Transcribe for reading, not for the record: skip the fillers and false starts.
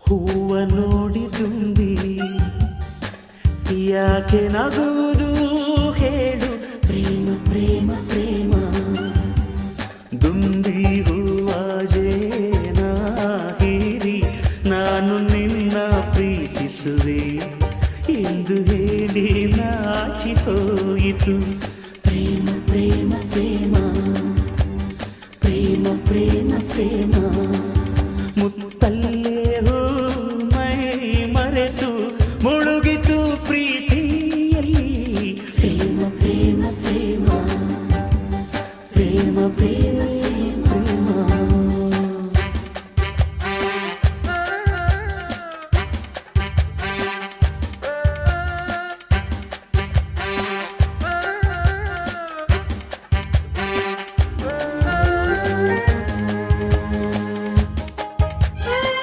ಹೂವ ನೋಡಿ ತುಂಬಿ ಯಾಕೆ ನಗುವುದು ಹೇಳು, ಪ್ರೇಮ ಪ್ರೇಮ ಪ್ರೇಮ. ದುಂಬಿ ಹೂವ ಜೇನ ಹೀರಿ ನಾನು ನಿನ್ನ ಪ್ರೀತಿಸುವೆ ಎಂದು ಹೇಳಿ ನಾಚಿ ಹೋಯಿತು.